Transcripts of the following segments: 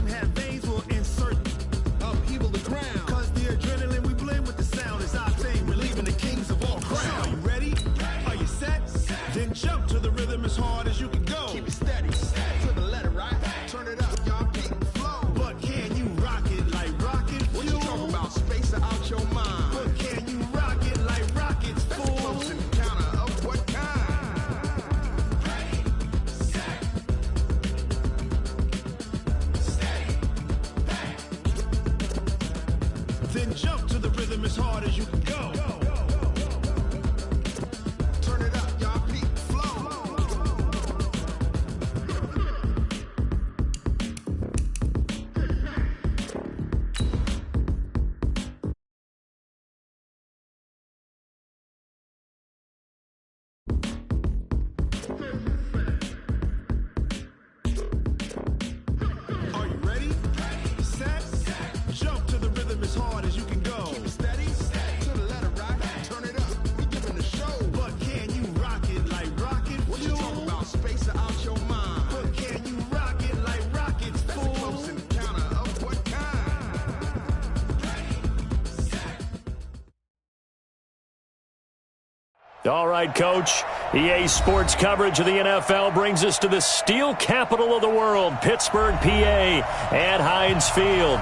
have veins, we'll insert upheaval the ground. Cause the adrenaline we blend with the sound is our thing. We're leaving the kings of all crowns. So are you ready? Are you set? Then jump to the rhythm as hard as you can go. Keep it steady. To the letter, right? Turn it up, y'all. Keep it flow. But can you rock it like rocket fuel? What you talking about? Space out your mind. But can you rock it like rockets, fool? That's a close encounter of what kind? Ready, set, steady, back. Then jump to the rhythm as hard as you can go. Turn it up, y'all. Keep it flow. Are you ready? Set, jump to the rhythm as hard as you can go. Keep it steady, to the letter, right? Turn it up, we giving the show. But can you rock it like rocket fuel? What you talking about? Space out your mind. But can you rock it like rockets, fool? That's a close encounter of what kind? Ready, set. All right, Coach. EA Sports coverage of the NFL brings us to the steel capital of the world, Pittsburgh, PA, at Heinz Field.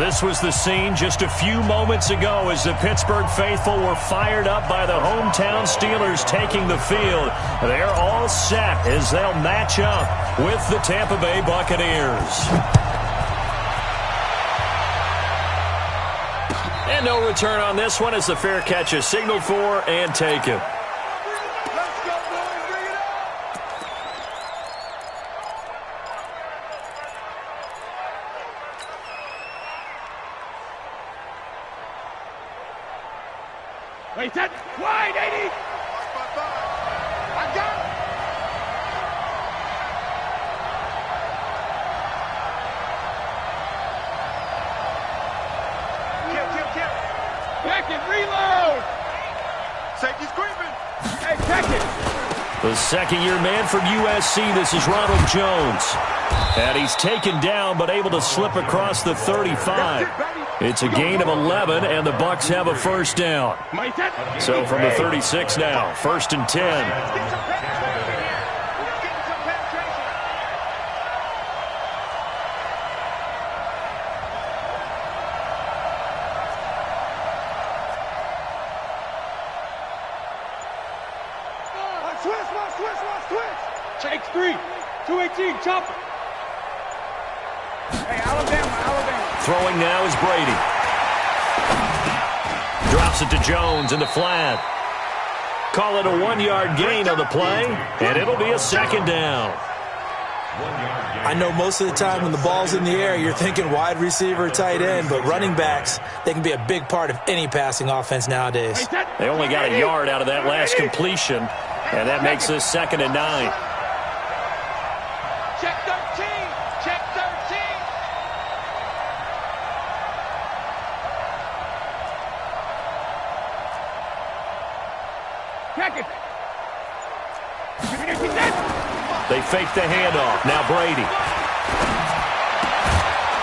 This was the scene just a few moments ago as the Pittsburgh faithful were fired up by the hometown Steelers taking the field. They're all set as they'll match up with the Tampa Bay Buccaneers. And no return on this one as the fair catch is signaled for and taken. Wait, that wide, 80. I got it. Kill. Beckett, reload. Safety's creeping. Hey, Beckett. The second-year man from USC, this is Ronald Jones. And he's taken down but able to slip across the 35. It's a gain of 11, and the Bucs have a first down. So from the 36 now, 1st and 10. Switch. Takes 3. 218, chopper. Hey, Alabama. Throwing now is Brady. Drops it to Jones in the flat. Call it a 1-yard gain on the play, and it'll be a second down. I know most of the time when the ball's in the air, you're thinking wide receiver, tight end, but running backs, they can be a big part of any passing offense nowadays. They only got a yard out of that last completion, and that makes this 2nd and 9. Check 13. Check 13. Check it. They fake the handoff. Now Brady.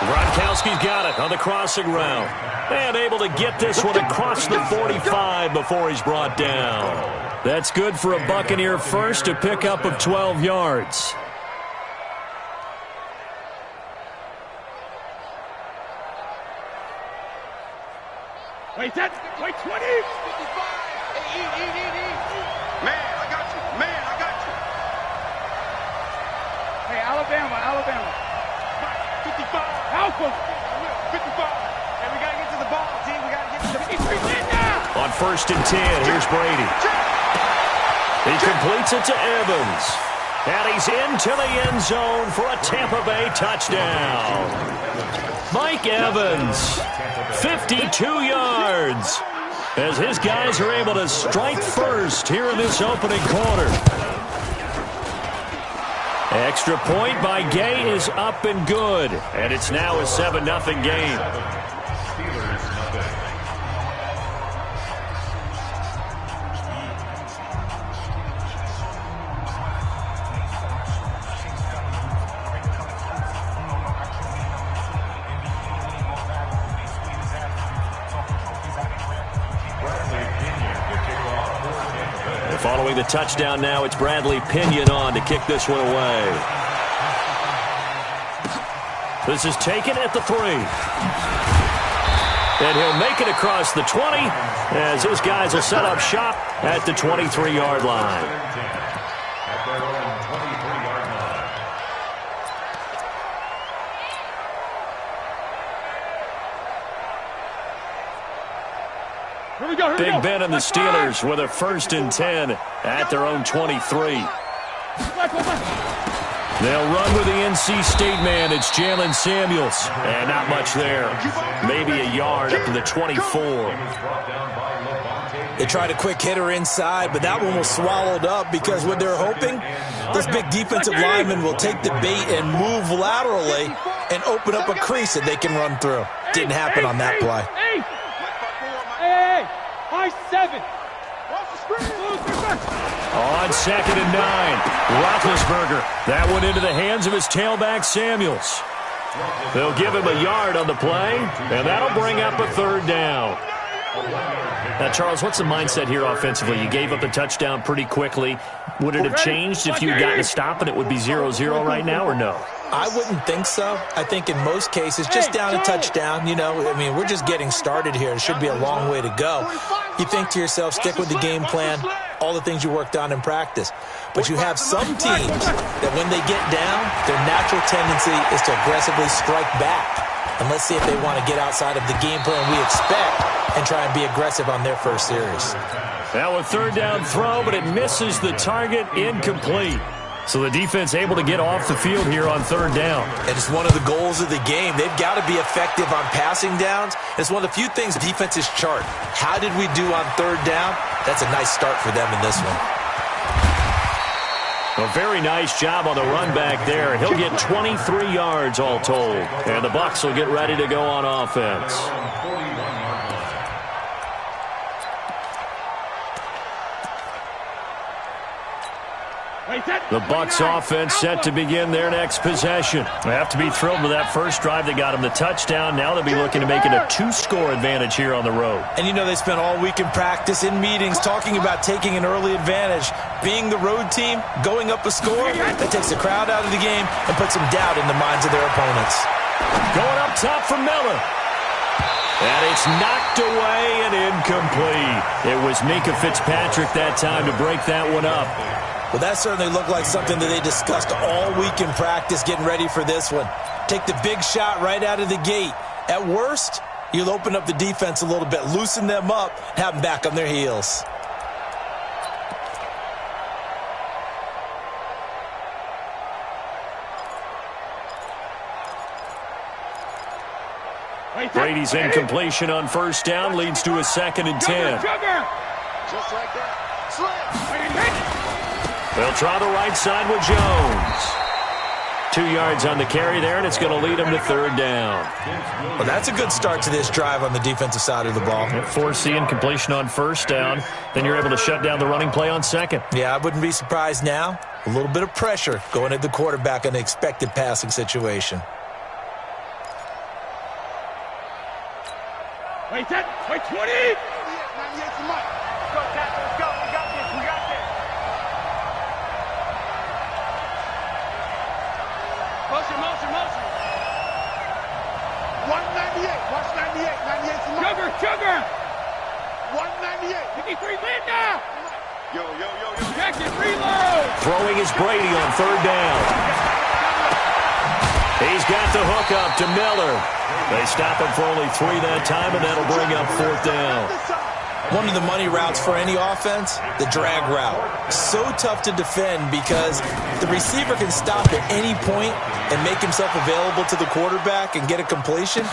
Gronkowski's got it on the crossing route. And able to get this one across the 45 before he's brought down. That's good for a Buccaneer first, a pickup of 12 yards. Wait, 20. 55. Man, I got you. Hey, Alabama. 55. Alpha. 55. And we got to get to the ball, team. We got to get to the... On 1st and 10, here's Brady. He completes it to Evans. And he's into the end zone for a Tampa Bay touchdown. Mike Evans, 52 yards, as his guys are able to strike first here in this opening quarter. Extra point by Gay is up and good, and it's now a 7-0 game. Following the touchdown now, it's Bradley Pinion on to kick this one away. This is taken at the 3. And he'll make it across the 20 as his guys will set up shop at the 23-yard line. Big Ben and the Steelers with a 1st and 10 at their own 23. They'll run with the NC State man. It's Jalen Samuels. And not much there. Maybe a yard up to the 24. They tried a quick hitter inside, but that one was swallowed up because what they're hoping, those big defensive linemen will take the bait and move laterally and open up a crease that they can run through. Didn't happen on that play. High 7. On 2nd and 9, Roethlisberger. That one into the hands of his tailback, Samuels. They'll give him a yard on the play, and that'll bring up a 3rd down. Now, Charles, what's the mindset here offensively? You gave up the touchdown pretty quickly. Would it have changed if you had gotten a stop and it would be 0-0 right now, or no? I wouldn't think so. I think in most cases, just down a touchdown, we're just getting started here. It should be a long way to go. You think to yourself, stick with the game plan, all the things you worked on in practice. But you have some teams that when they get down, their natural tendency is to aggressively strike back. And let's see if they want to get outside of the game plan we expect and try and be aggressive on their first series. Now a 3rd down throw, but it misses the target, incomplete. So the defense able to get off the field here on 3rd down. And it's one of the goals of the game. They've got to be effective on passing downs. It's one of the few things defenses chart. How did we do on 3rd down? That's a nice start for them in this one. A very nice job on the run back there. He'll get 23 yards all told. And the Bucs will get ready to go on offense. The Bucs offense set to begin their next possession. They have to be thrilled with that first drive. They got them the touchdown. Now they'll be looking to make it a 2-score advantage here on the road. And they spent all week in practice, in meetings, talking about taking an early advantage. Being the road team, going up a score, that takes the crowd out of the game and puts some doubt in the minds of their opponents. Going up top for Miller. And it's knocked away and incomplete. It was Minkah Fitzpatrick that time to break that one up. Well, that certainly looked like something that they discussed all week in practice, getting ready for this one. Take the big shot right out of the gate. At worst, you'll open up the defense a little bit, loosen them up, have them back on their heels. Brady's incompletion on 1st down leads to a 2nd and 10. Just like that. They'll try the right side with Jones. 2 yards on the carry there, and it's going to lead them to 3rd down. Well, that's a good start to this drive on the defensive side of the ball. Forcing incompletion on 1st down. Then you're able to shut down the running play on 2nd. Yeah, I wouldn't be surprised now. A little bit of pressure going at the quarterback in an expected passing situation. Wait, 20! 98 for Mike. Let's go, Tackle. Let's go. We got this. We got this. Motion. 198. Watch 98. 98 for Mike. Sugar. 198. 53, land now. Yo. Jackson, reload. Throwing is Brady on 3rd down. He's got the hook up to Miller. They stop him for only 3 that time, and that'll bring up 4th down. One of the money routes for any offense, the drag route. So tough to defend because the receiver can stop at any point and make himself available to the quarterback and get a completion.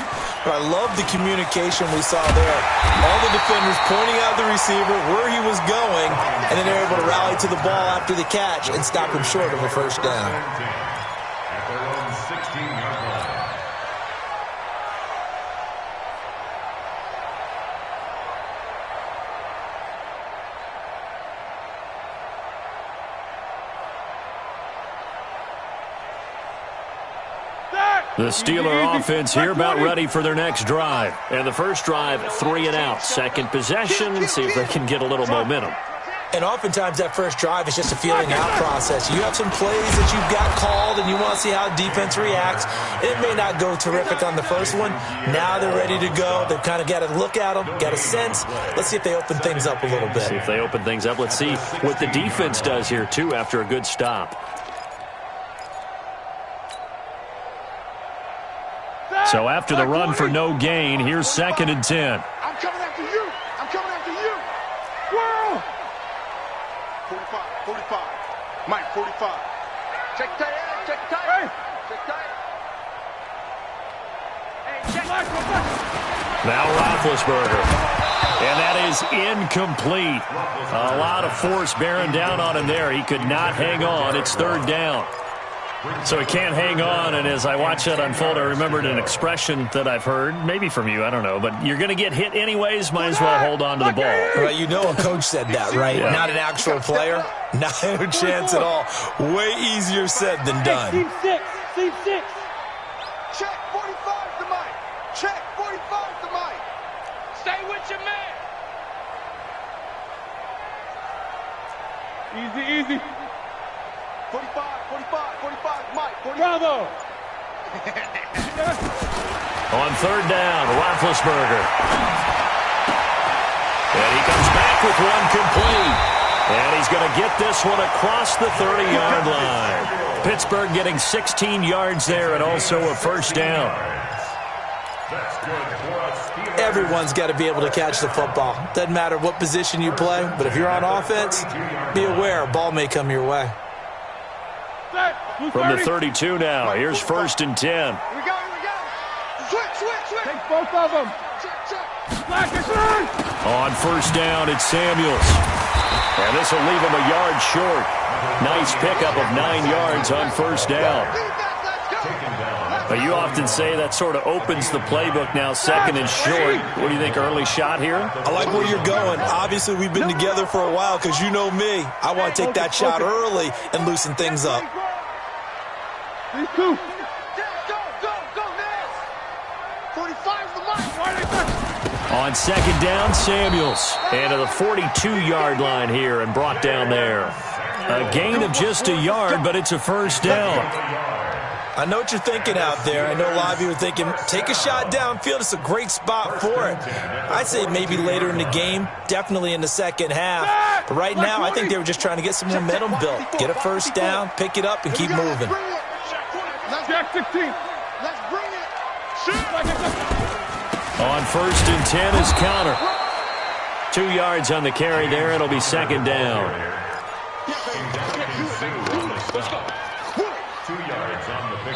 But I love the communication we saw there. All the defenders pointing out the receiver, where he was going, and then they're able to rally to the ball after the catch and stop him short of a 1st down. The Steeler offense here about ready for their next drive. And the first drive, 3 and out. 2nd possession, see if they can get a little momentum. And oftentimes that first drive is just a feeling out process. You have some plays that you've got called and you want to see how defense reacts. It may not go terrific on the first one. Now they're ready to go. They've kind of got to look at them, got a sense. Let's see if they open things up a little bit. See if they open things up. Let's see what the defense does here, too, after a good stop. So after the run for no gain, here's 2nd and 10. I'm coming after you. I'm coming after you. Whoa! 45. Mike, 45. Check tight. Check tight. Hey. Check tight. Hey, check. Now Roethlisberger. And that is incomplete. A lot of force bearing down on him there. He could not hang on. It's 3rd down. So he can't hang on, and as I watch that unfold, I remembered an expression that I've heard, maybe from you, I don't know, but you're going to get hit anyways, might as well hold on to the ball. Well, you know a coach said that, right? Yeah. Not an actual player. Not a chance at all. Way easier said than done. Team 6. Check 45 to Mike. Check 45 to Mike. Stay with your man. Easy. 45, Mike. 45. Bravo. On 3rd down, Roethlisberger. And he comes back with one complete. And he's going to get this one across the 30-yard line. Pittsburgh getting 16 yards there and also a 1st down. Everyone's got to be able to catch the football. Doesn't matter what position you play, but if you're on offense, be aware a ball may come your way. From the 32 now, here's 1st and 10. Here we go. Switch. Take both of them. Check. On 1st down, it's Samuels. And this will leave him a yard short. Nice pickup of 9 yards on 1st down. But you often say that sort of opens the playbook now, 2nd and short. What do you think, early shot here? I like where you're going. Obviously, we've been together for a while because you know me. I want to take that shot early and loosen things up. These two. Go, Nance. 45 the Mike. On 2nd down, Samuels. And to the 42-yard line here and brought down there. A gain of just a yard, but it's a 1st down. I know what you're thinking out there. I know a lot of you are thinking, take a shot downfield. It's a great spot for it. I'd say maybe later in the game, definitely in the second half. But right now, I think they were just trying to get some momentum built. Get a 1st down, pick it up, and keep moving. Jack 16. Let's bring it. On 1st and 10 is counter. 2 yards on the carry there. It'll be 2nd down. Let's go. 2 yards on the big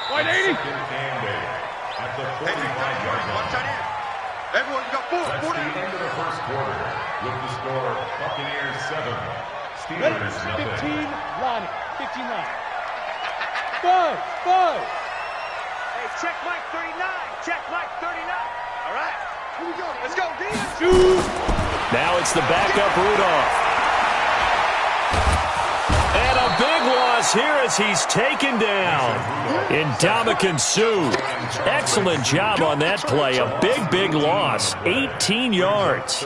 White 80. At the 45-yard line. Watch out in. Everyone got 4. That's the end of the 1st quarter with the score Buccaneers 7, Steelers 0. 15, Lonnie. 59. 5. Hey, check Mike 39. Check Mike 39. All right. Here we go. Let's go, D. Now it's the backup Rudolph. And a big loss here as he's taken down. Ndamukong Suh. Excellent job on that play. A big loss. 18 yards.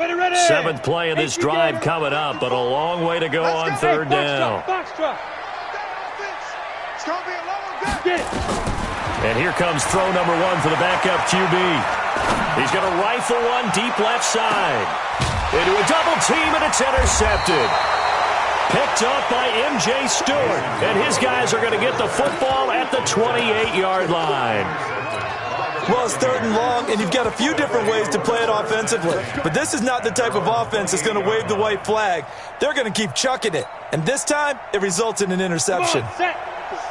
Ready. 7th play of this drive coming up, but a long way to go on 3rd down. Box truck. It's going to be a long day. And here comes throw number 1 for the backup QB. He's going to rifle one deep left side. Into a double team, and it's intercepted. Picked up by M.J. Stewart. And his guys are going to get the football at the 28-yard line. Well, it's 3rd and long, and you've got a few different ways to play it offensively. But this is not the type of offense that's going to wave the white flag. They're going to keep chucking it. And this time, it results in an interception.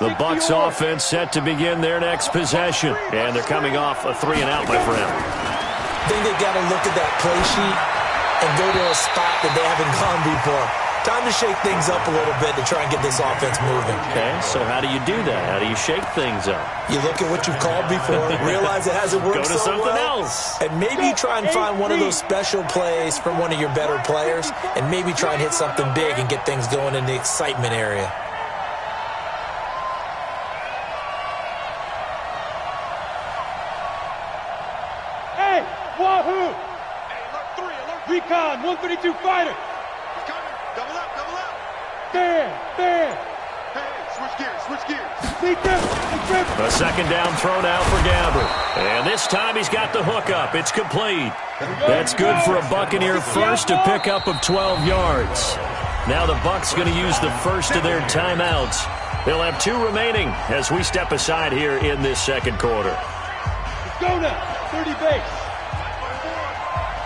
The Bucs offense set to begin their next possession. And they're coming off a 3-and-out, my friend. I think they've got to look at that play sheet and go to a spot that they haven't gone before. Time to shake things up a little bit to try and get this offense moving. Okay, so how do you do that? How do you shake things up? You look at what you've called before, realize it hasn't worked so well. Go to something else. And maybe try and find one of those special plays from one of your better players, and maybe try and hit something big and get things going in the excitement area. Wahoo! Hey, alert 3, alert 3. Recon, 132 fighter. He's coming. Double up, double up. Bam, bam. Hey, switch gears, switch gears. A second down thrown out for Gabbert. And this time he's got the hook up. It's complete. That's good for a Buccaneer first, to pick up of 12 yards. Now the Bucs going to use the first of their timeouts. They'll have 2 remaining as we step aside here in this second quarter. Let's go now. 30 base.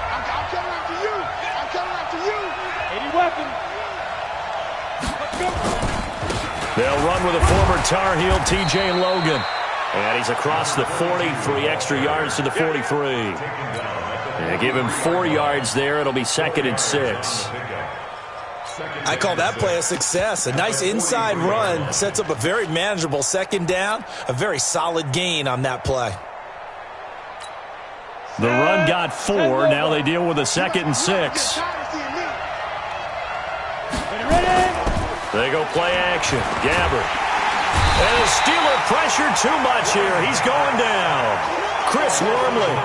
I'm coming after you. I'm coming after you. 80 weapons. Let's go. They'll run with a former Tar Heel, T.J. Logan. And he's across the 40, 3 extra yards to the 43. And give him 4 yards there. It'll be 2nd and 6. I call that play a success. A nice inside run sets up a very manageable second down. A very solid gain on that play. The run got 4. Now they deal with a 2nd and 6. They go play action. Gabbert. And the Steeler pressure too much here. He's going down. Chris Wormley.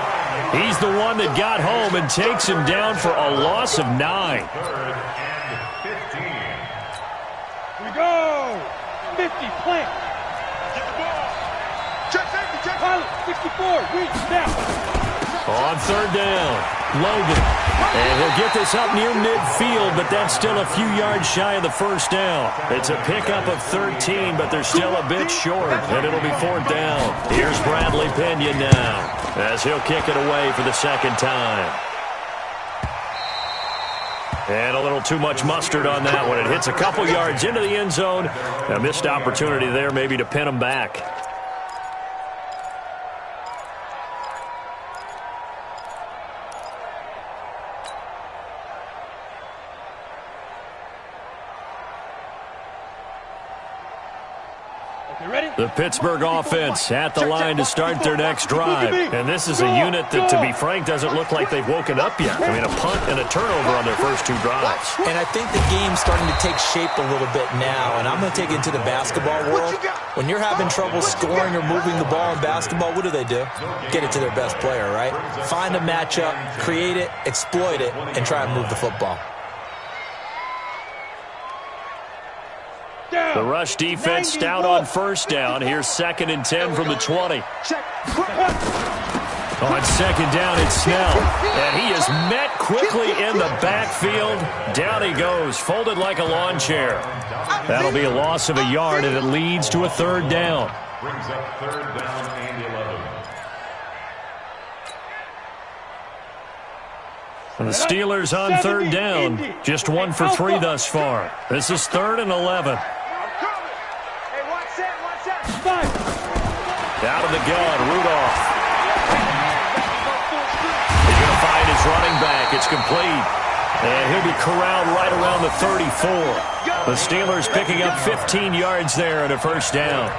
He's the one that got home and takes him down for a loss of 9. We go. 50, plant. Get the ball. Check safety, check pilot. 64, reach, snap. On 3rd down, Logan. And he'll get this up near midfield, but that's still a few yards shy of the first down. It's a pickup of 13, but they're still a bit short, and it'll be 4th down. Here's Bradley Pinion now, as he'll kick it away for the 2nd time. And a little too much mustard on that one. It hits a couple yards into the end zone. A missed opportunity there maybe to pin him back. The Pittsburgh offense at the line to start their next drive. And this is a unit that, to be frank, doesn't look like they've woken up yet. I mean, a punt and a turnover on their first 2 drives. And I think the game's starting to take shape a little bit now. And I'm going to take it into the basketball world. When you're having trouble scoring or moving the ball in basketball, what do? Get it to their best player, right? Find a matchup, create it, exploit it, and try and move the football. The rush defense stout on 1st down. Here's 2nd and 10 from the 20. On 2nd down, it's Snell. And he is met quickly in the backfield. Down he goes, folded like a lawn chair. That'll be a loss of a yard, and it leads to a 3rd down. Brings up 3rd down and 11. The Steelers on 3rd down. Just 1 for 3 thus far. This is 3rd and 11. Out of the gun, Rudolph. He's going to find his running back. It's complete. And he'll be corralled right around the 34. The Steelers picking up 15 yards there and a 1st down.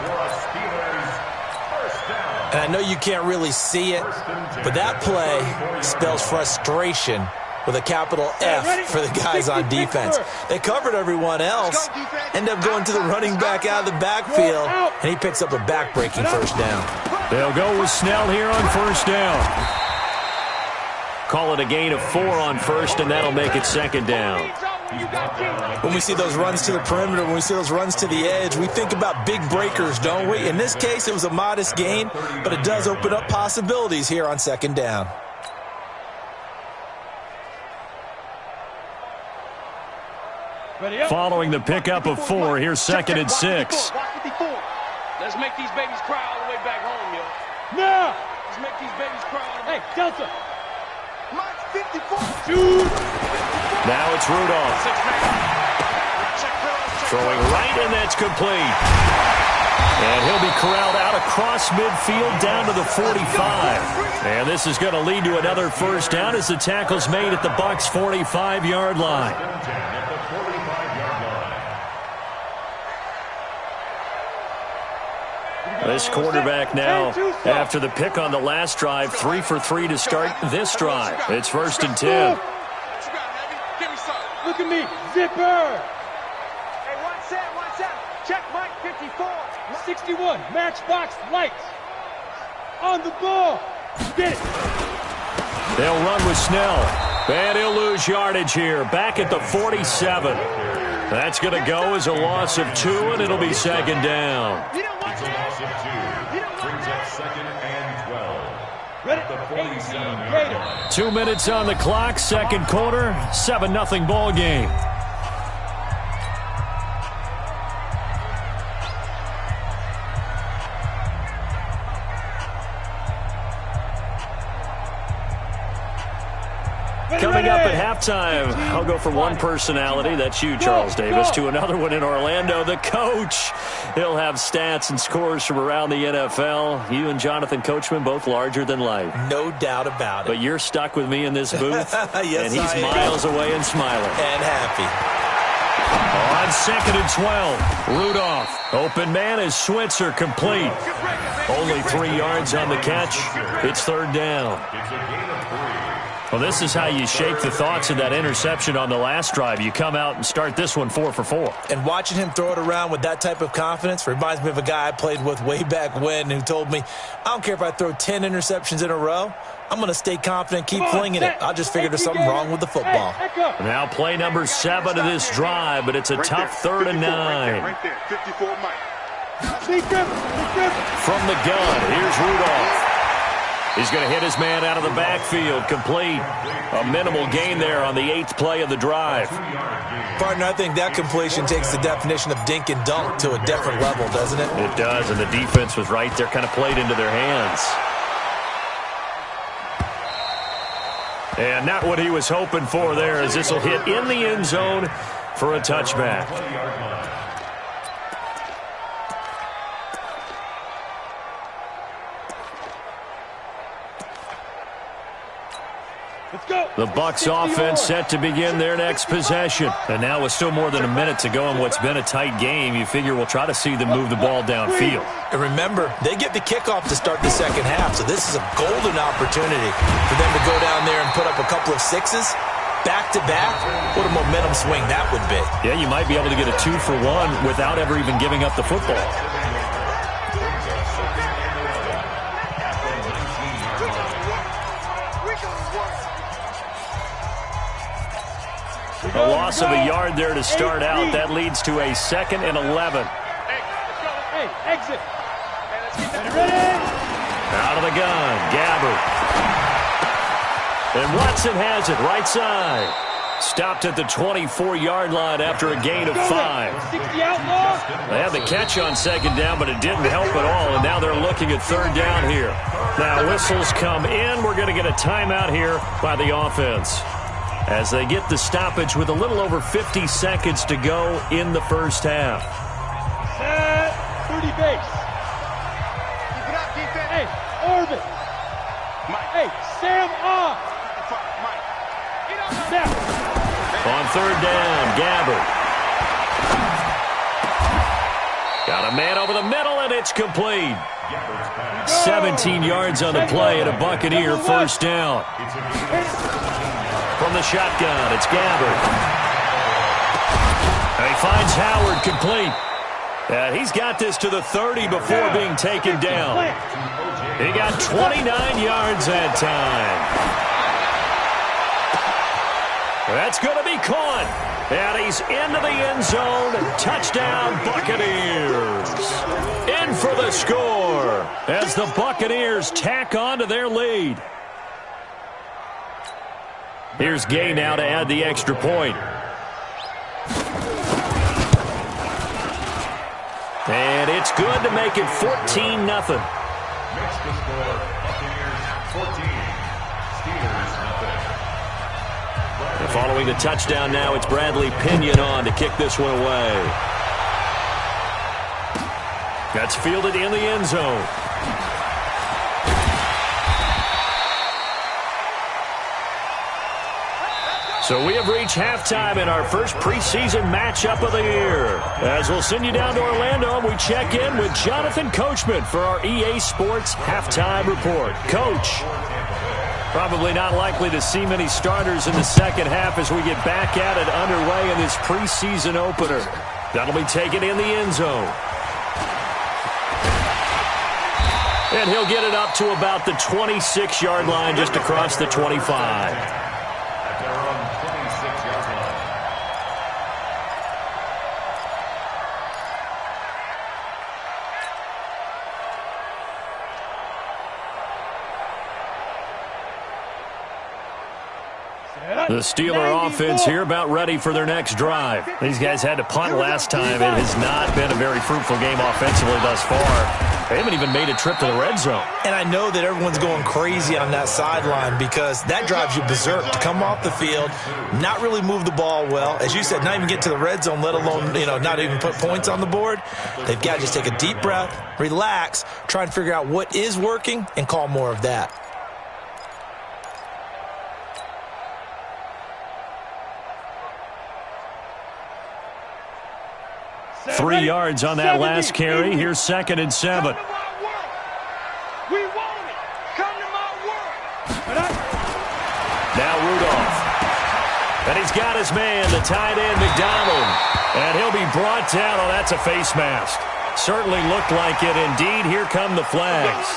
And I know you can't really see it, but that play spells frustration with a capital F for the guys on defense. They covered everyone else, end up going to the running back out of the backfield, and he picks up a back-breaking 1st down. They'll go with Snell here on 1st down. Call it a gain of 4 on 1st, and that'll make it 2nd down. When we see those runs to the perimeter, when we see those runs to the edge, we think about big breakers, don't we? In this case, it was a modest gain, but it does open up possibilities here on 2nd down. Following the pickup of 4, here's 2nd and 6. Let's make these babies cry all the way back home, yo. No! Let's make these babies cry all the way. Hey, Delta! Mike's 54! Shoot! Now it's Rudolph. Throwing right, and that's complete. And he'll be corralled out across midfield down to the 45. And this is going to lead to another 1st down as the tackle's made at the Bucs' 45-yard line. This quarterback now, after the pick on the last drive, 3 for 3 to start this drive. It's 1st and 10. Look at me, zipper! Hey, what's that? Check Mike 54. 61, matchbox lights. On the ball. Get it. They'll run with Snell. And he'll lose yardage here. Back at the 47. That's going to go as a loss of 2, and it'll be second down. It's a loss of 2. Brings up second and 12. At the 47-yard line. 2 minutes on the clock, second quarter, 7-0 ball game. Coming up at halftime, I'll go from one personality, that's you, Charles Davis, to another one in Orlando, the coach. He'll have stats and scores from around the NFL. You and Jonathan Coachman, both larger than life. No doubt about it. But you're stuck with me in this booth, yes, and he's miles away and smiling. And happy. On second and 12, Rudolph. Open man is Switzer, complete. Only 3 yards on the catch. It's third down. It's a gain of 3. Well, this is how you shake the thoughts of that interception on the last drive. You come out and start this one 4 for 4. And watching him throw it around with that type of confidence reminds me of a guy I played with way back when who told me, I don't care if I throw 10 interceptions in a row. I'm going to stay confident, keep flinging it. I just figured there's something wrong with the football. Now play number 7 of this drive, but it's a tough 3rd and 9. Right there, 54 Mike. From the gun, here's Rudolph. He's going to hit his man out of the backfield, complete. A minimal gain there on the 8th play of the drive. Partner, I think that completion takes the definition of dink and dunk to a different level, doesn't it? It does, and the defense was right there, kind of played into their hands. And not what he was hoping for there, as this will hit in the end zone for a touchback. The Bucs offense set to begin their next possession. And now with still more than a minute to go in what's been a tight game, you figure we'll try to see them move the ball downfield. And remember, they get the kickoff to start the second half, so this is a golden opportunity for them to go down there and put up a couple of sixes back-to-back. What a momentum swing that would be. Yeah, you might be able to get a 2 for 1 without ever even giving up the football. A loss of a yard there to start out. That leads to a 2nd and 11. Hey, exit. Ready? Out of the gun, Gabbert. And Watson has it, right side. Stopped at the 24-yard line after a gain of 5. 60 outlaw. They had the catch on second down, but it didn't help at all, and now they're looking at third down here. Now whistles come in. We're going to get a timeout here by the offense, as they get the stoppage with a little over 50 seconds to go in the first half. Set 30 base. Keep it up, defense. Hey, Orvin. Mike. Hey, Sam off. Mike. Get on the left. On third down, Gabbert. Got a man over the middle, and it's complete. 17 yards on the play, and a Buccaneer first down. From the shotgun, it's Gabbert. And he finds Howard complete. And he's got this to the 30 before being taken down. He got 29 yards that time. That's going to be caught. And he's into the end zone. Touchdown, Buccaneers. In for the score as the Buccaneers tack on to their lead. Here's Gay now to add the extra point. And it's good to make it 14-0. Next to score, Buccaneers 14, Steelers nothing. And following the touchdown now, it's Bradley Pinion on to kick this one away. That's fielded in the end zone. So we have reached halftime in our first preseason matchup of the year. As we'll send you down to Orlando, and we check in with Jonathan Coachman for our EA Sports Halftime Report. Coach, probably not likely to see many starters in the second half as we get back at it underway in this preseason opener. That'll be taken in the end zone. And he'll get it up to about the 26-yard line, just across the 25. At their own 26-yard line. The Steeler offense here about ready for their next drive. These guys had to punt last time. It has not been a very fruitful game offensively thus far. They haven't even made a trip to the red zone. And I know that everyone's going crazy on that sideline because that drives you berserk to come off the field, not really move the ball well. As you said, not even get to the red zone, let alone, not even put points on the board. They've got to just take a deep breath, relax, try and figure out what is working, and call more of that. 3 yards on that last carry. Here's 2nd and 7. We want it. Come to my work. Now Rudolph. And he's got his man, the tight end, McDonald. And he'll be brought down. Oh, that's a face mask. Certainly looked like it. Indeed, here come the flags.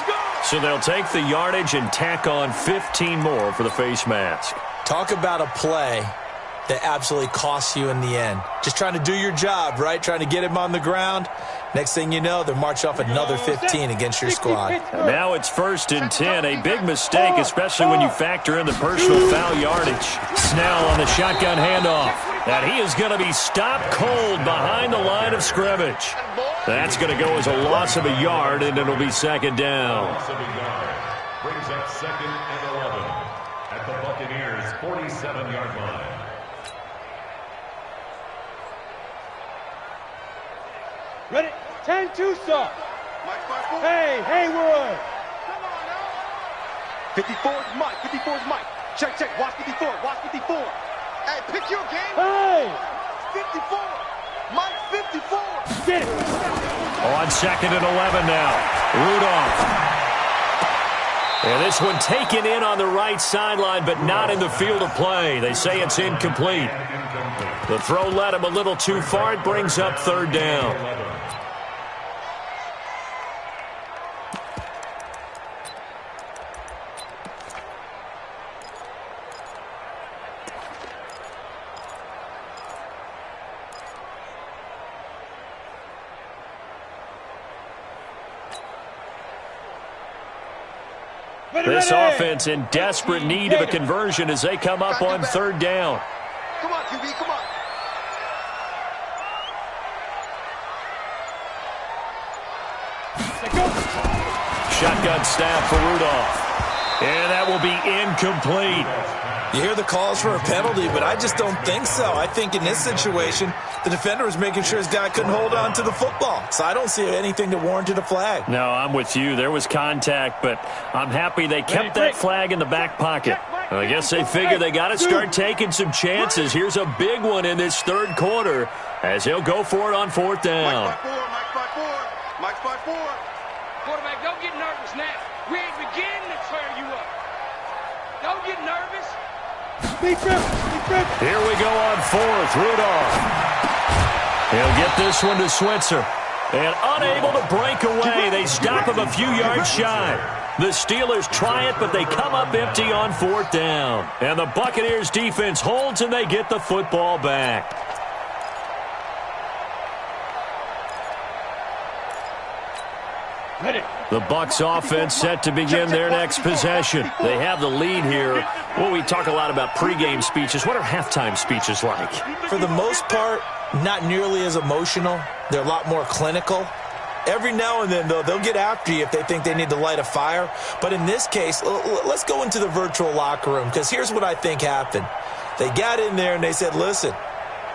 So they'll take the yardage and tack on 15 more for the face mask. Talk about a play that absolutely costs you in the end. Just trying to do your job, right? Trying to get him on the ground. Next thing you know, they're march off another 15 against your squad. And now it's 1st and 10. A big mistake, especially when you factor in the personal foul yardage. Snell on the shotgun handoff. And he is going to be stopped cold behind the line of scrimmage. That's going to go as a loss of a yard, and it'll be 2nd down. Loss of a yard. Brings up 2nd and 11 at the Buccaneers' 47-yard line. Ready? 10-2, sir. Hey, Hayward. 54 is Mike. 54 is Mike. Check, check. Watch 54. Watch 54. Hey, pick your game. Hey. 54. Mike 54. Get it. On 2nd and 11 now. Rudolph. And this one taken in on the right sideline, but not in the field of play. They say it's incomplete. The throw led him a little too far. It brings up 3rd down. This offense in desperate need of a conversion as they come up on 3rd down. Come on, QB, come on. Shotgun snap for Rudolph. And that will be incomplete. You hear the calls for a penalty, but I just don't think so. I think in this situation, the defender was making sure his guy couldn't hold on to the football. So I don't see anything that warranted a flag. No, I'm with you. There was contact, but I'm happy they kept that flag in the back pocket. I guess they figure they got to start taking some chances. Here's a big one in this 3rd quarter as he'll go for it on 4th down. Mike by 4. Mike by 4. Quarterback, don't get nervous now. We ain't beginning to tear you up. Don't get nervous. Here we go on 4th. Rudolph. He'll get this one to Switzer. And unable to break away. They stop him a few yards shy. The Steelers try it, but they come up empty on 4th down. And the Buccaneers defense holds, and they get the football back. The Bucs offense set to begin their next possession. They have the lead here. Well, we talk a lot about pregame speeches. What are halftime speeches like? For the most part, not nearly as emotional. They're a lot more clinical. Every now and then, though, they'll get after you if they think they need to light a fire. But in this case, let's go into the virtual locker room, because here's what I think happened. They got in there and they said, listen,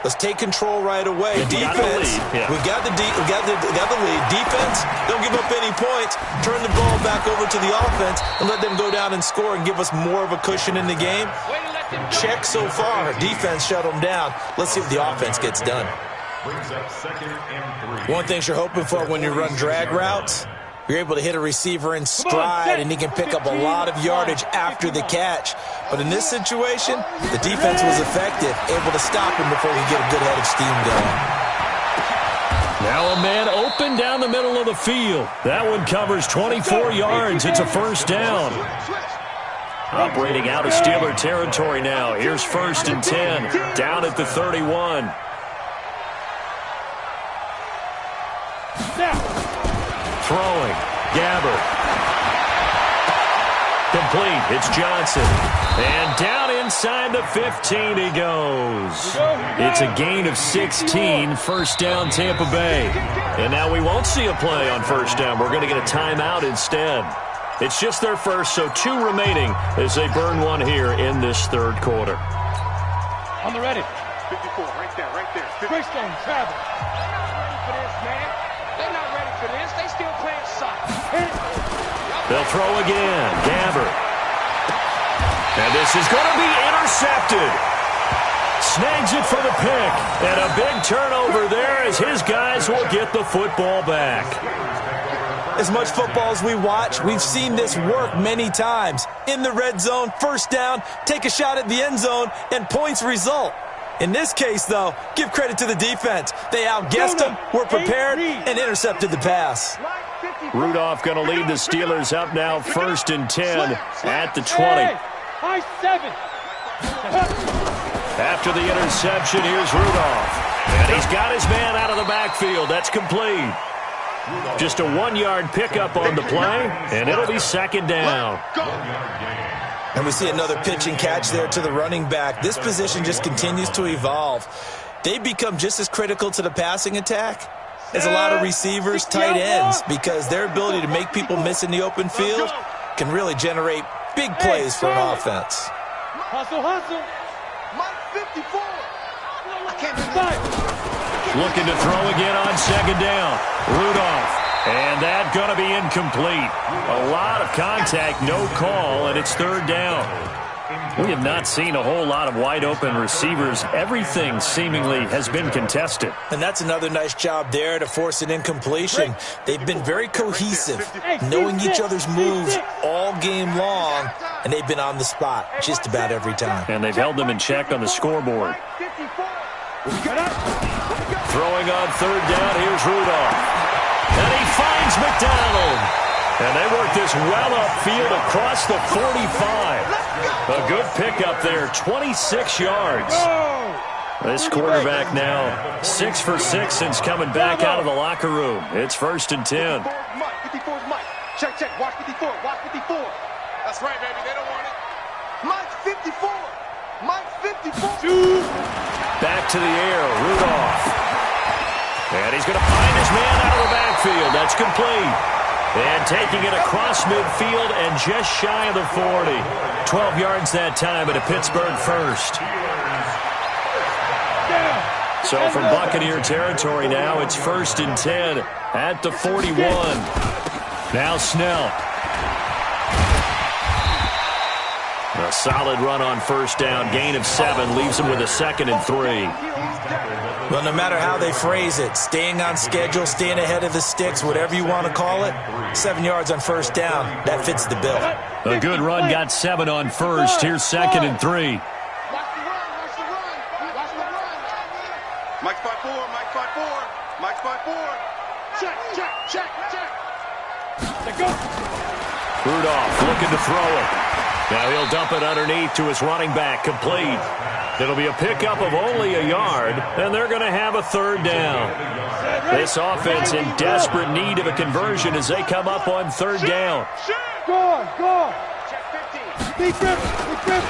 let's take control right away. Defense, we got the lead. Defense, don't give up any points. Turn the ball back over to the offense and let them go down and score and give us more of a cushion in the game. Check so far. Defense shut them down. Let's see if the offense gets done. Brings up 2nd and 3. One thing you're hoping for when you run drag routes, you're able to hit a receiver in stride, and he can pick up a lot of yardage after the catch. But in this situation, the defense was effective, able to stop him before he get a good head of steam going. Now a man open down the middle of the field. That one covers 24 yards. It's a first down. Operating out of Steeler territory now. Here's 1st and 10. Down at the 31. Throwing. Gabbert. Complete. It's Johnson. And down inside the 15 he goes. It's a gain of 16. First down, Tampa Bay. And now we won't see a play on first down. We're going to get a timeout instead. It's just their first, so 2 remaining as they burn one here in this third quarter. On the ready. 54, right there, right there. Greystone travel. They're not ready for this, man. They're not ready for this. They still playing soccer. They'll throw again. Gabbert. And this is going to be intercepted. Snags it for the pick. And a big turnover there as his guys will get the football back. As much football as we watch, we've seen this work many times. In the red zone, first down, take a shot at the end zone, and points result. In this case, though, give credit to the defense. They outguessed them, were prepared, and intercepted the pass. Rudolph going to lead the Steelers up now 1st and 10 at the 20. High 7. After the interception, here's Rudolph. And he's got his man out of the backfield. That's complete. Just a 1-yard pickup on the play, and it'll be 2nd down. And we see another pitch and catch there to the running back. This position just continues to evolve. They become just as critical to the passing attack as a lot of receivers, tight ends, because their ability to make people miss in the open field can really generate big plays for an offense. Hustle, hustle. Mike 54. I can't do Fight. Looking to throw again on 2nd down. Rudolph. And that going to be incomplete. A lot of contact, no call, and it's 3rd down. We have not seen a whole lot of wide-open receivers. Everything seemingly has been contested. And that's another nice job there to force an incompletion. They've been very cohesive, knowing each other's moves all game long, and they've been on the spot just about every time. And they've held them in check on the scoreboard. Throwing on 3rd down, here's Rudolph. And he finds McDonald. And they work this well upfield across the 45. A good pickup there, 26 yards. This quarterback now 6 for 6 since coming back out of the locker room. It's 1st and 10. 54's Mike. Check, check. Watch 54. Watch 54. That's right, baby. They don't want it. Mike 54. Mike 54. Back to the air, Rudolph. And he's going to find his man out of the backfield. That's complete. And taking it across midfield and just shy of the 40. 12 yards that time at a Pittsburgh first. So from Buccaneer territory now, it's 1st and 10 at the 41. Now Snell. A solid run on 1st down. Gain of 7 leaves him with a 2nd and 3. Well, no matter how they phrase it, staying on schedule, staying ahead of the sticks, whatever you want to call it, 7 yards on 1st down, that fits the bill. A good run, got 7 on 1st. Here's 2nd and 3. Mike 54, Mike 54, Mike 54. Check, check, check, check. Let go. Rudolph looking to throw it. Now he'll dump it underneath to his running back, complete. It'll be a pickup of only a yard, and they're going to have a 3rd down. This offense in desperate need of a conversion as they come up on 3rd down. Go on, go on.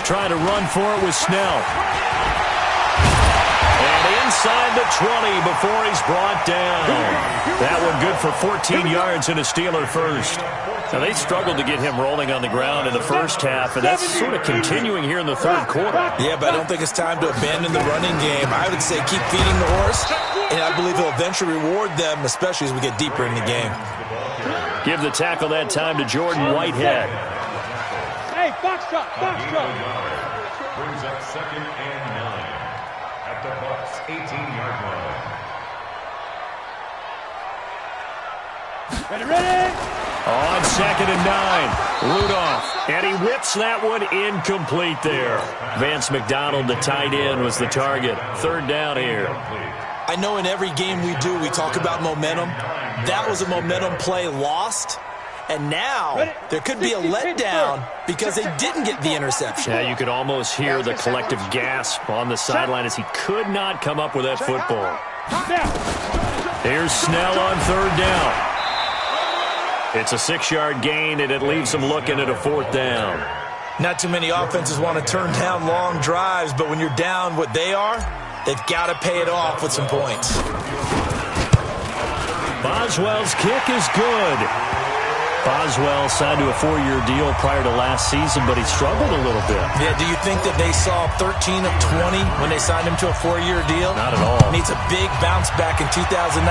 Trying to run for it with Snell. And inside the 20 before he's brought down. That one good for 14 yards and a Steeler first. Now, they struggled to get him rolling on the ground in the first half, and that's sort of continuing here in the 3rd quarter. Yeah, but I don't think it's time to abandon the running game. I would say keep feeding the horse, and I believe he'll eventually reward them, especially as we get deeper in the game. Give the tackle that time to Jordan Whitehead. Hey, box truck, box truck. Brings up 2nd and 9 at the Bucs 18-yard line. Ready, ready. On 2nd and 9, Rudolph, and he whips that one incomplete there. Vance McDonald, the tight end, was the target. 3rd down here. I know in every game we do, we talk about momentum. That was a momentum play lost. And now there could be a letdown because they didn't get the interception. Yeah, you could almost hear the collective gasp on the sideline as he could not come up with that football. Here's Snell on third down. It's a 6-yard gain, and it leaves them looking at a fourth down. Not too many offenses want to turn down long drives, but when you're down what they are, they've got to pay it off with some points. Boswell's kick is good. Boswell signed to a 4-year deal prior to last season, but he struggled a little bit. Yeah, do you think that they saw 13 of 20 when they signed him to a 4-year deal? Not at all. Needs a big bounce back in 2019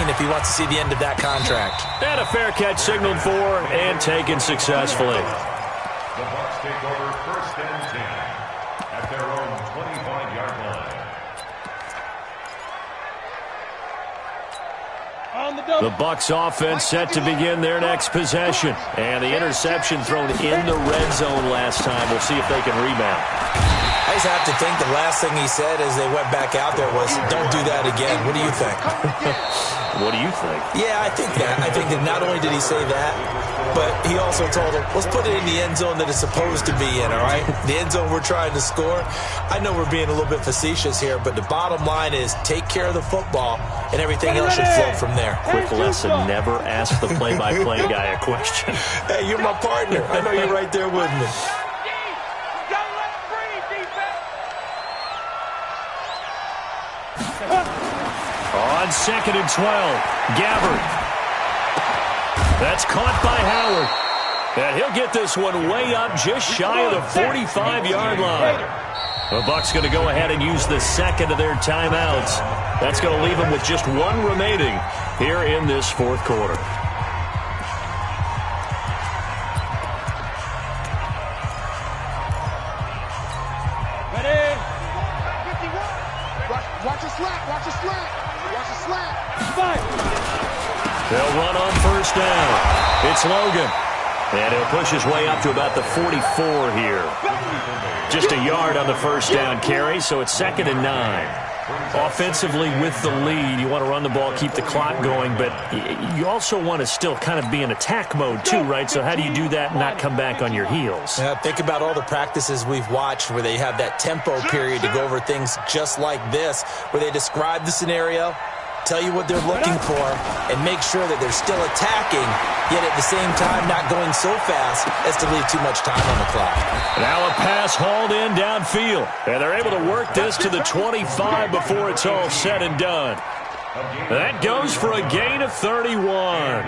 if he wants to see the end of that contract. And a fair catch signaled for and taken successfully. The Bucs take over first and 10 at their own 25-yard line. The Bucs offense set to begin their next possession. And the interception thrown in the red zone last time. We'll see if they can rebound. I just have to think the last thing he said as they went back out there was, don't do that again. What do you think? What do you think? Yeah, I think that. I think that not only did he say that, but he also told him, let's put it in the end zone that it's supposed to be in, all right? The end zone we're trying to score. I know we're being a little bit facetious here, but the bottom line is take care of the football, and everything else should flow from there. Quick lesson, never ask the play-by-play guy a question. Hey, you're my partner. I know you're right there with me. On 2nd and 12, Gabbard. That's caught by Howard. And he'll get this one way up just shy of the 45-yard line. The Bucs going to go ahead and use the second of their timeouts. That's going to leave them with just one remaining here in this fourth quarter. Watch a slant. Watch a slant. Watch a slant. They'll run on first down. It's Logan. And he'll push his way up to about the 44 here. Just a yard on the first down carry, so it's 2nd and 9. Offensively with the lead, you want to run the ball, keep the clock going, but you also want to still kind of be in attack mode too, right? So how do you do that and not come back on your heels? Yeah, think about all the practices we've watched where they have that tempo period to go over things just like this, where they describe the scenario, tell you what they're looking for, and make sure that they're still attacking, yet at the same time not going so fast as to leave too much time on the clock. Now a pass hauled in downfield, and they're able to work this to the 25 before it's all said and done. That goes for a gain of 31.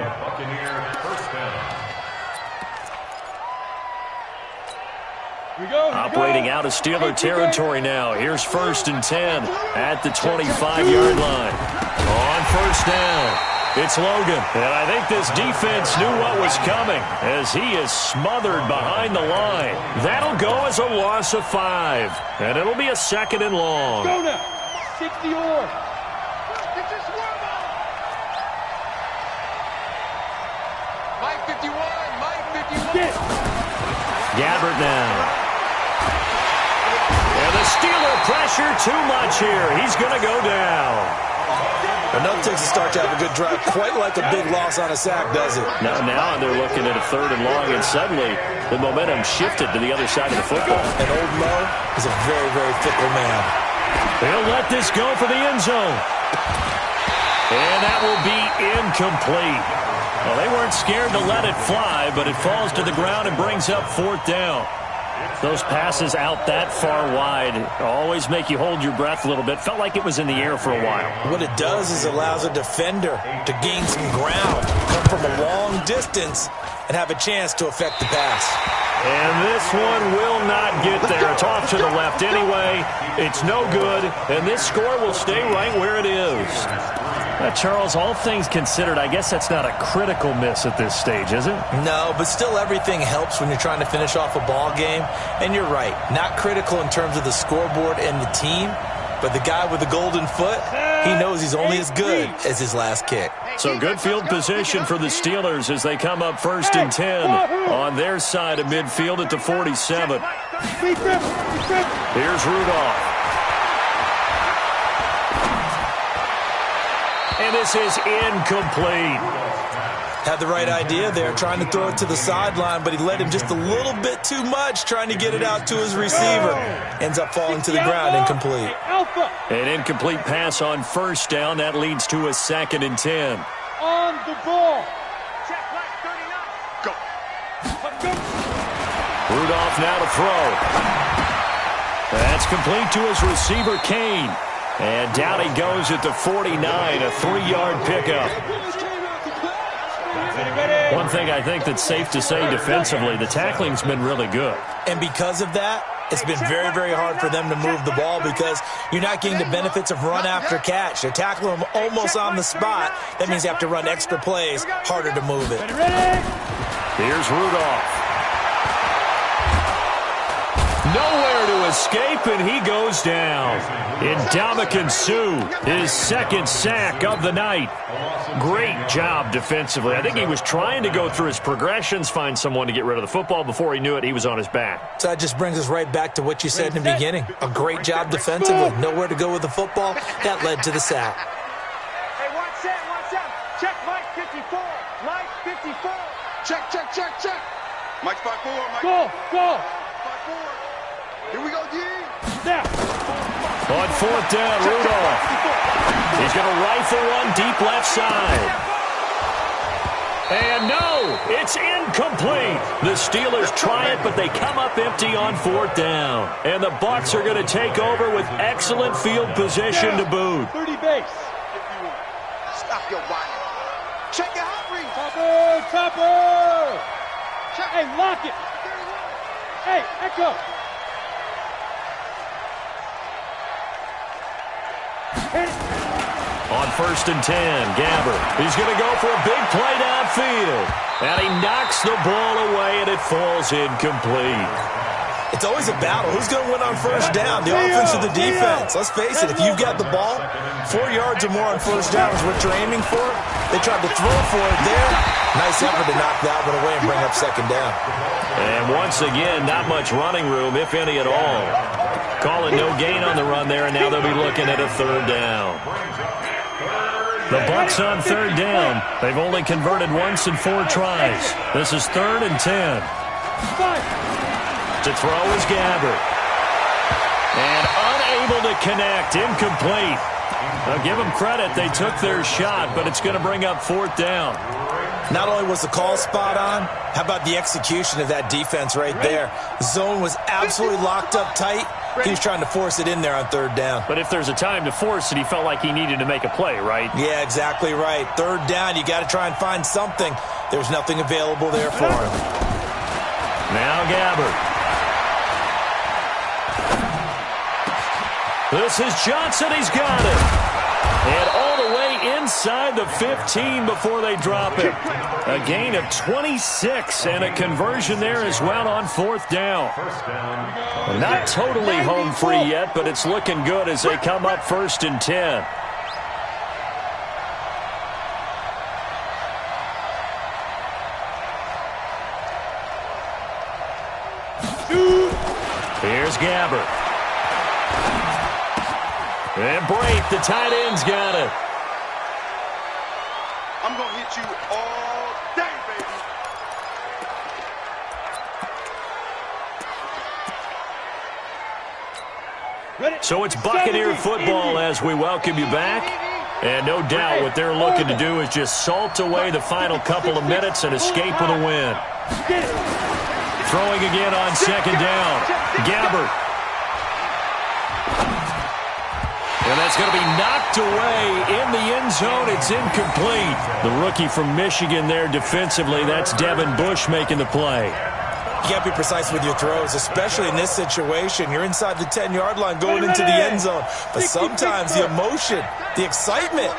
Operating out of Steeler territory now. Here's 1st and 10 at the 25-yard line. On first down, it's Logan. And I think this defense knew what was coming as he is smothered behind the line. That'll go as a loss of 5. And it'll be a 2nd and long. Go now. 60 or. Mike 51. Mike 51. Gabbard now. And the Steeler pressure too much here. He's going to go down. Enough takes a start to have a good drive. Quite like a big loss on a sack, does it? Now they're looking at a 3rd and long, and suddenly the momentum shifted to the other side of the football. And old Mo is a very, very fickle man. They'll let this go for the end zone. And that will be incomplete. Well, they weren't scared to let it fly, but it falls to the ground and brings up 4th down. Those passes out that far wide always make you hold your breath a little bit. Felt like it was in the air for a while. What it does is allows a defender to gain some ground, come from a long distance, and have a chance to affect the pass. And this one will not get there. It's off to the left anyway. It's no good, and this score will stay right where it is. Charles, all things considered, I guess that's not a critical miss at this stage, is it? No, but still everything helps when you're trying to finish off a ball game. And you're right, not critical in terms of the scoreboard and the team, but the guy with the golden foot, he knows he's only as good as his last kick. So good field position for the Steelers as they come up 1st and 10 on their side of midfield at the 47. Here's Rudolph. And this is incomplete. Had the right idea there, trying to throw it to the sideline, but he led him just a little bit too much, trying to get it out to his receiver. Ends up falling to the ground, incomplete. An incomplete pass on first down. That leads to a 2nd and 10. On the ball. Check right 39. Go. Rudolph now to throw. That's complete to his receiver, Kane. And down he goes at the 49, a 3-yard pickup. One thing I think that's safe to say defensively, the tackling's been really good. And because of that, it's been very, very hard for them to move the ball because you're not getting the benefits of run after catch. They tackle them almost on the spot. That means you have to run extra plays, harder to move it. Here's Rudolph. Nowhere to escape, and he goes down. Ndamukong Suh, his 2nd sack of the night. Great job defensively. I think he was trying to go through his progressions, find someone to get rid of the football. Before he knew it, he was on his back. So that just brings us right back to what you said in the beginning. A great job defensively. Nowhere to go with the football. That led to the sack. Hey, watch out. Check Mike 54. Mike 54. Check. Mike's 5-4. Mike. Go. 5-4. Here we go, D. Now. On 4th down, Rudolph. He's going to rifle one deep left side. And no, it's incomplete. The Steelers try it, but they come up empty on 4th down. And the Bucs are going to take over with excellent field position to boot. 30 base. Stop your whining. Check your hot read. Topper. Hey, lock it. Hey, echo. On 1st and 10, Gabbert. He's going to go for a big play downfield. And he knocks the ball away, and it falls incomplete. It's always a battle. Who's going to win on 1st down, the offense or the defense? Let's face it, if you've got the ball, 4 yards or more on 1st down is what you're aiming for. They tried to throw for it there. Nice effort to knock that one away and bring up 2nd down. And once again, not much running room, if any at all. Calling no gain on the run there, and now they'll be looking at a 3rd down. The Bucs on 3rd down. They've only converted once in 4 tries. This is 3rd and 10. To throw is Gabbert. And unable to connect, incomplete. Now give them credit, they took their shot, but it's going to bring up 4th down. Not only was the call spot on, how about the execution of that defense right there? The zone was absolutely locked up tight. He was trying to force it in there on 3rd down. But if there's a time to force it, he felt like he needed to make a play, right? Yeah, exactly right. 3rd down, you got to try and find something. There was nothing available there for him. Now Gabbert. This is Johnson. He's got it. And all the way inside the 15 before they drop it. A gain of 26 and a conversion there as well on 4th down. Not totally home free yet, but it's looking good as they come up 1st and 10. Here's Gabbert. And Brate, the tight end's got it. I'm going to hit you all day, baby. So it's Buccaneer football as we welcome you back. And no doubt what they're looking to do is just salt away the final couple of minutes and escape with a win. Throwing again on 2nd down. Gabbert. And that's going to be knocked away in the end zone. It's incomplete. The rookie from Michigan there defensively. That's Devin Bush making the play. You got to be precise with your throws, especially in this situation. You're inside the 10-yard line going into the end zone. But sometimes the emotion, the excitement,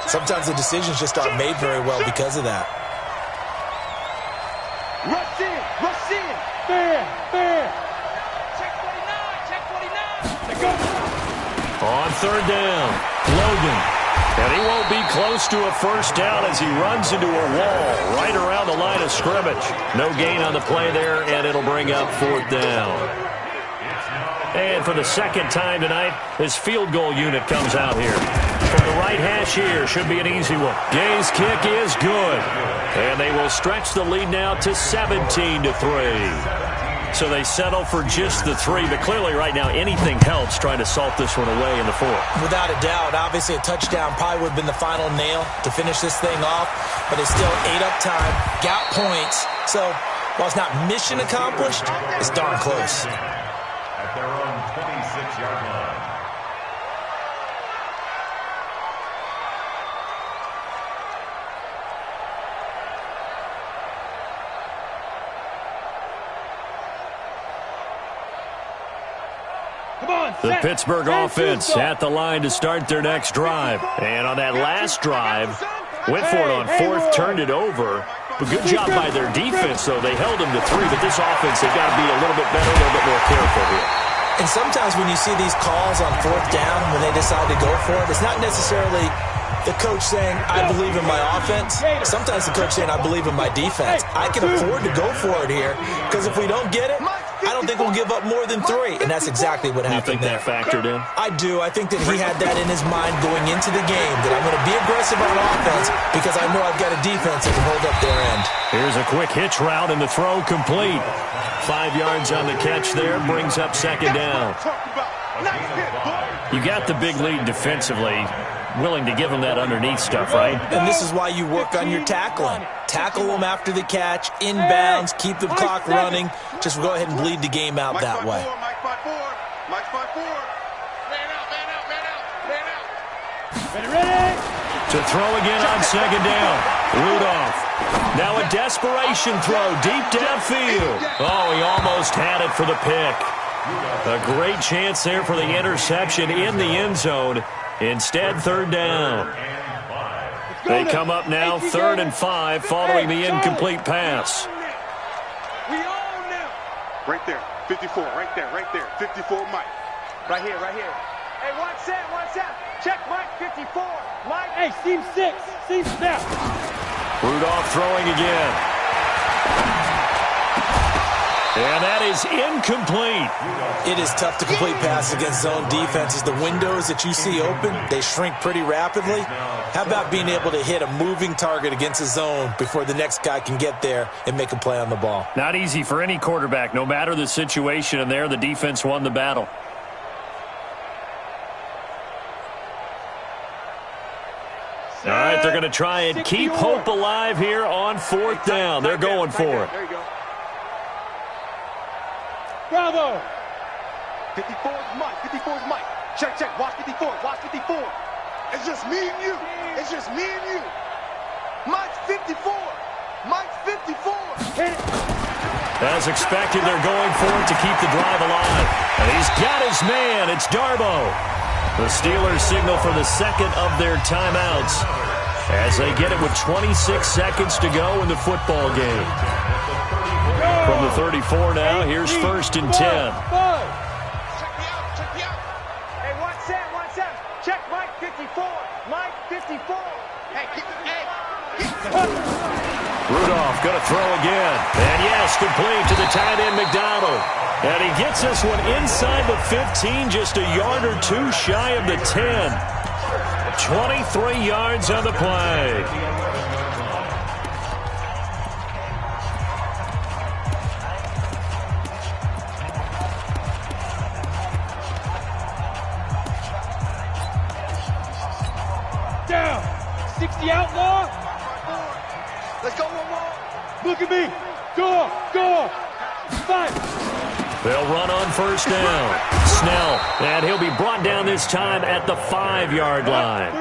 sometimes the decisions just aren't made very well because of that. Rush in. Fair. Check 49. Go. On 3rd down, Logan. And he won't be close to a 1st down as he runs into a wall right around the line of scrimmage. No gain on the play there, and it'll bring up 4th down. And for the second time tonight, his field goal unit comes out here. From the right hash here, should be an easy one. Gay's kick is good. And they will stretch the lead now to 17-3. So they settle for just the 3, but clearly right now anything helps trying to salt this one away in the 4th. Without a doubt, obviously a touchdown probably would have been the final nail to finish this thing off, but it's still ate up time, got points. So while it's not mission accomplished, it's darn close. At their own 26-yard line. The Pittsburgh offense at the line to start their next drive. And on that last drive, went for it on 4th, turned it over. But good job by their defense, though. They held them to 3, but this offense, they've got to be a little bit better, a little bit more careful here. And sometimes when you see these calls on 4th down, when they decide to go for it, it's not necessarily the coach saying, I believe in my offense. Sometimes the coach saying, I believe in my defense. I can afford to go for it here, because if we don't get it, I don't think we'll give up more than 3. And that's exactly what happened there. You think that factored in? I do. I think that he had that in his mind going into the game, that I'm going to be aggressive on offense because I know I've got a defense that can hold up their end. Here's a quick hitch route and the throw complete. 5 yards on the catch there, brings up 2nd down. You got the big lead defensively. Willing to give them that underneath stuff, right? And this is why you work on your tackling. Tackle them after the catch, inbounds, keep the clock running. Just go ahead and bleed the game out that way. Ready. To throw again on 2nd down. Rudolph. Now a desperation throw deep downfield. Oh, he almost had it for the pick. A great chance there for the interception in the end zone. Instead, 3rd down. They come up now 3rd and 5 following the incomplete pass. We own them. Right there, 54, right there, 54, Mike. Right here. Hey, watch that. Check Mike 54. Mike. Hey, seam 6. Seam snap. Rudolph throwing again. And that is incomplete. It is tough to complete passes against zone defenses. The windows that you see open, they shrink pretty rapidly. How about being able to hit a moving target against a zone before the next guy can get there and make a play on the ball? Not easy for any quarterback, no matter the situation, and there the defense won the battle. All right, they're going to try and keep hope alive here on 4th down. They're going for it. There you go. Bravo. 54 is Mike. 54 is Mike. Check. Watch 54. It's just me and you. Mike's 54. As expected, they're going for it to keep the drive alive. And he's got his man. It's Darbo. The Steelers signal for the 2nd of their timeouts as they get it with 26 seconds to go in the football game. From the 34 now, here's 1st and 10. Check me out. Hey, watch that. Check Mike 54. Hey. Rudolph going to throw again. And yes, complete to the tight end McDonald. And he gets this one inside the 15, just a yard or 2 shy of the 10. 23 yards on the play. Down. 60 outlaw. Let's go one more. Look at me. Go. 5. They'll run on 1st down. Snell, and he'll be brought down this time at the 5-yard line.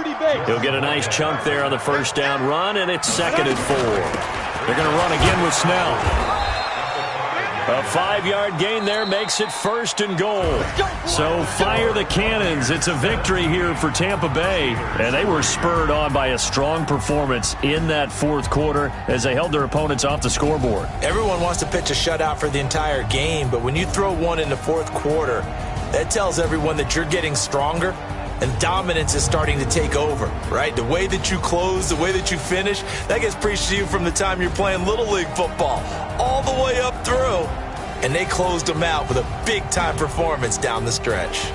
He'll get a nice chunk there on the 1st down run, and it's 2nd and 4. They're going to run again with Snell. A 5-yard gain there makes it 1st and goal. So fire the cannons. It's a victory here for Tampa Bay. And they were spurred on by a strong performance in that 4th quarter as they held their opponents off the scoreboard. Everyone wants to pitch a shutout for the entire game, but when you throw one in the 4th quarter, that tells everyone that you're getting stronger and dominance is starting to take over, right? The way that you close, the way that you finish, that gets preached to you from the time you're playing Little League football all the way up through. and they closed them out with a big-time performance down the stretch.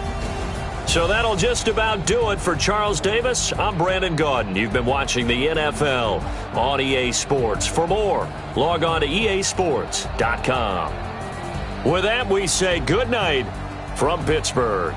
So that'll just about do it for Charles Davis. I'm Brandon Gaudin. You've been watching the NFL on EA Sports. For more, log on to easports.com. With that, we say good night from Pittsburgh.